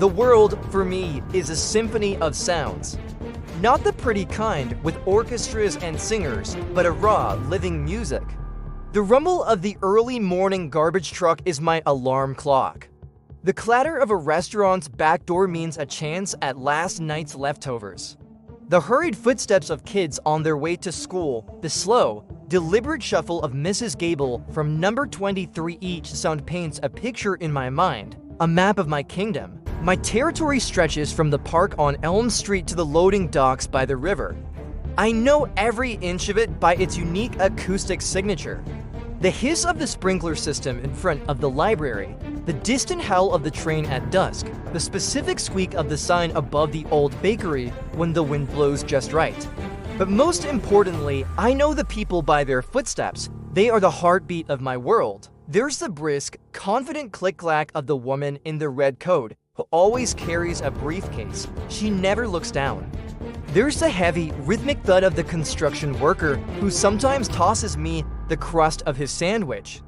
The world, for me, is a symphony of sounds. Not the pretty kind with orchestras and singers, but a raw, living music. The rumble of the early morning garbage truck is my alarm clock. The clatter of a restaurant's back door means a chance at last night's leftovers. The hurried footsteps of kids on their way to school, the slow, deliberate shuffle of Mrs. Gable from number 23 each sound paints a picture in my mind, a map of my kingdom. My territory stretches from the park on Elm Street to the loading docks by the river. I know every inch of it by its unique acoustic signature. The hiss of the sprinkler system in front of the library, the distant howl of the train at dusk, the specific squeak of the sign above the old bakery when the wind blows just right. But most importantly, I know the people by their footsteps. They are the heartbeat of my world. There's the brisk, confident click-clack of the woman in the red coat who always carries a briefcase. She never looks down. There's the heavy, rhythmic thud of the construction worker who sometimes tosses me the crust of his sandwich.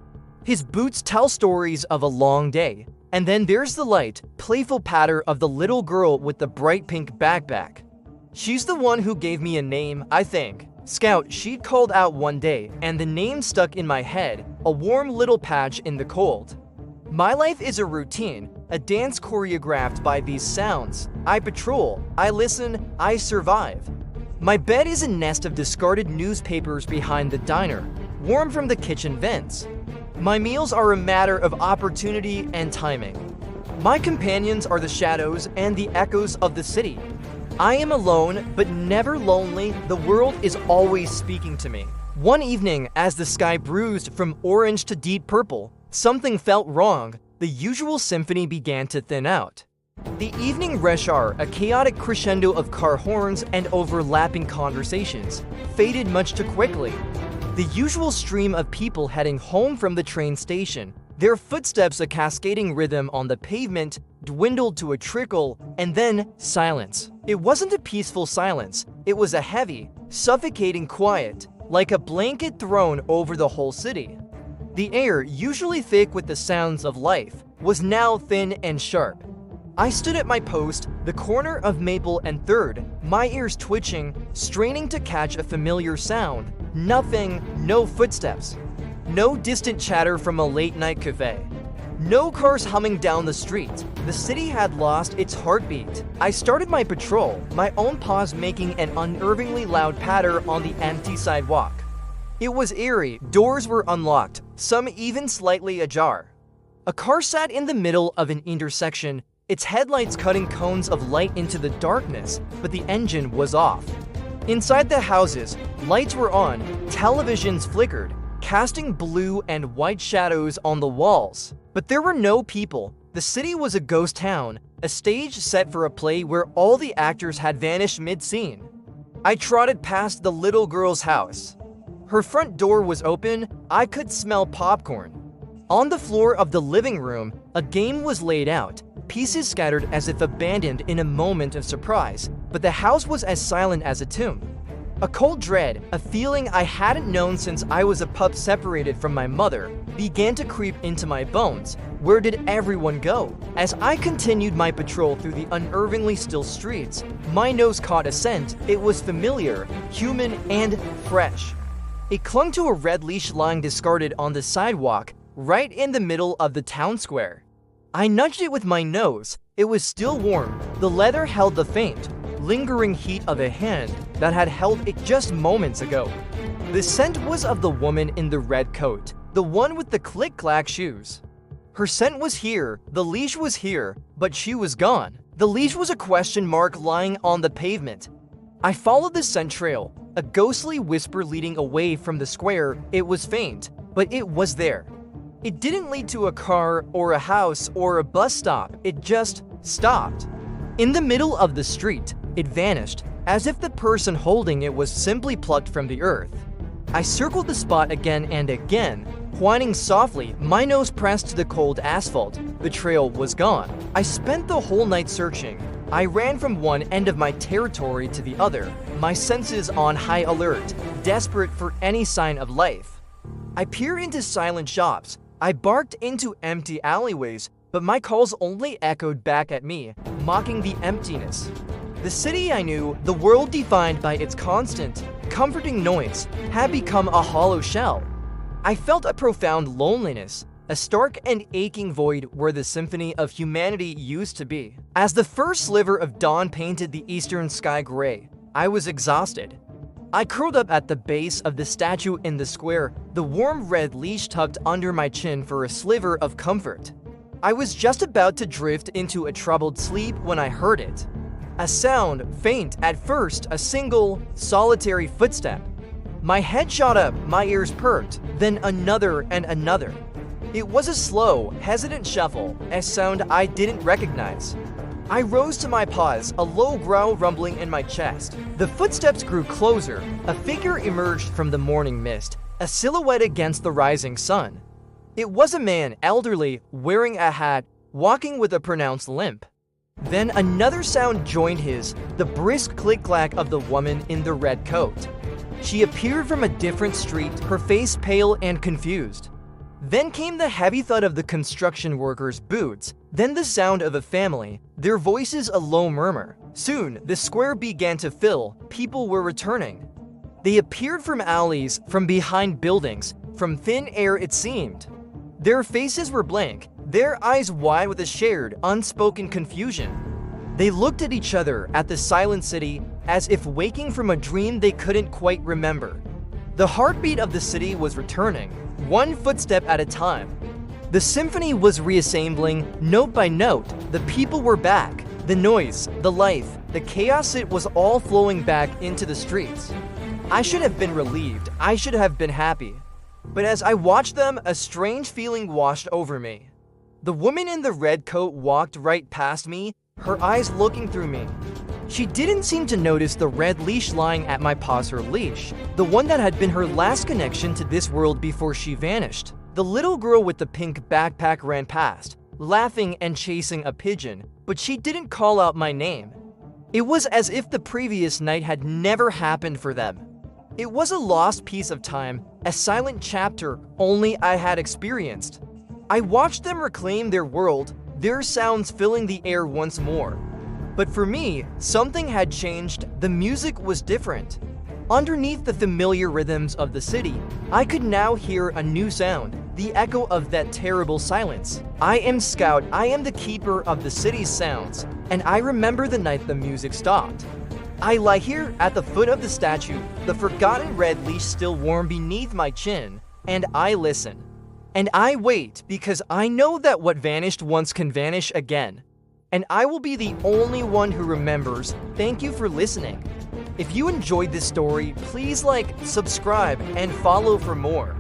His boots tell stories of a long day. And then there's the light, playful patter of the little girl with the bright pink backpack. She's the one who gave me a name, I think. Scout, she'd called out one day, and the name stuck in my head, a warm little patch in the cold. My life is a routine, a dance choreographed by these sounds. I patrol, I listen, I survive. My bed is a nest of discarded newspapers behind the diner, warm from the kitchen vents. My meals are a matter of opportunity and timing. My companions are the shadows and the echoes of the city. I am alone, but never lonely. The world is always speaking to me. One evening, as the sky bruised from orange to deep purple, something felt wrong. The usual symphony began to thin out. The evening rush hour, a chaotic crescendo of car horns and overlapping conversations, faded much too quickly. The usual stream of people heading home from the train station, their footsteps a cascading rhythm on the pavement, dwindled to a trickle, and then silence. It wasn't a peaceful silence. It was a heavy, suffocating quiet, like a blanket thrown over the whole city. The air, usually thick with the sounds of life, was now thin and sharp. I stood at my post, the corner of Maple and 3rd, my ears twitching, straining to catch a familiar sound. Nothing, no footsteps. No distant chatter from a late-night cafe. No cars humming down the street. The city had lost its heartbeat. I started my patrol, my own paws making an unnervingly loud patter on the empty sidewalk. It was eerie. Doors were unlocked, some even slightly ajar. A car sat in the middle of an intersection, its headlights cutting cones of light into the darkness, but the engine was off. Inside the houses, lights were on, televisions flickered, casting blue and white shadows on the walls. But there were no people. The city was a ghost town, a stage set for a play where all the actors had vanished mid-scene. I trotted past the little girl's house. Her front door was open. I could smell popcorn. On the floor of the living room, a game was laid out, pieces scattered as if abandoned in a moment of surprise, but the house was as silent as a tomb. A cold dread, a feeling I hadn't known since I was a pup separated from my mother, began to creep into my bones. Where did everyone go? As I continued my patrol through the unnervingly still streets, my nose caught a scent. It was familiar, human, and fresh. It clung to a red leash lying discarded on the sidewalk, right in the middle of the town square. I nudged it with my nose. It was still warm. The leather held the faint, lingering heat of a hand that had held it just moments ago. The scent was of the woman in the red coat, the one with the click-clack shoes. Her scent was here, the leash was here, but she was gone. The leash was a question mark lying on the pavement. I followed the scent trail, a ghostly whisper leading away from the square. It was faint, but it was there. It didn't lead to a car or a house or a bus stop. It just stopped. In the middle of the street, it vanished, as if the person holding it was simply plucked from the earth. I circled the spot again and again, whining softly, my nose pressed to the cold asphalt. The trail was gone. I spent the whole night searching. I ran from one end of my territory to the other, my senses on high alert, desperate for any sign of life. I peered into silent shops. I barked into empty alleyways, but my calls only echoed back at me, mocking the emptiness. The city I knew, the world defined by its constant, comforting noise, had become a hollow shell. I felt a profound loneliness, a stark and aching void where the symphony of humanity used to be. As the first sliver of dawn painted the eastern sky gray, I was exhausted. I curled up at the base of the statue in the square, the warm red leash tucked under my chin for a sliver of comfort. I was just about to drift into a troubled sleep when I heard it. A sound, faint at first, a single, solitary footstep. My head shot up, my ears perked, then another and another. It was a slow, hesitant shuffle, a sound I didn't recognize. I rose to my paws, a low growl rumbling in my chest. The footsteps grew closer. A figure emerged from the morning mist, a silhouette against the rising sun. It was a man, elderly, wearing a hat, walking with a pronounced limp. Then another sound joined his, the brisk click-clack of the woman in the red coat. She appeared from a different street, her face pale and confused. Then came the heavy thud of the construction workers' boots, then the sound of a family, their voices a low murmur. Soon, the square began to fill, people were returning. They appeared from alleys, from behind buildings, from thin air it seemed. Their faces were blank, their eyes wide with a shared, unspoken confusion. They looked at each other, at the silent city, as if waking from a dream they couldn't quite remember. The heartbeat of the city was returning, one footstep at a time. The symphony was reassembling, note by note. The people were back. The noise, the life, the chaos, it was all flowing back into the streets. I should have been relieved. I should have been happy. But as I watched them, a strange feeling washed over me. The woman in the red coat walked right past me, her eyes looking through me. She didn't seem to notice the red leash lying at my paws, her leash, the one that had been her last connection to this world before she vanished. The little girl with the pink backpack ran past, laughing and chasing a pigeon, but she didn't call out my name. It was as if the previous night had never happened for them. It was a lost piece of time, a silent chapter only I had experienced. I watched them reclaim their world, their sounds filling the air once more. But for me, something had changed. The music was different. Underneath the familiar rhythms of the city, I could now hear a new sound, the echo of that terrible silence. I am Scout, I am the keeper of the city's sounds, and I remember the night the music stopped. I lie here at the foot of the statue, the forgotten red leash still warm beneath my chin, and I listen. And I wait because I know that what vanished once can vanish again. And I will be the only one who remembers. Thank you for listening. If you enjoyed this story, please like, subscribe, and follow for more.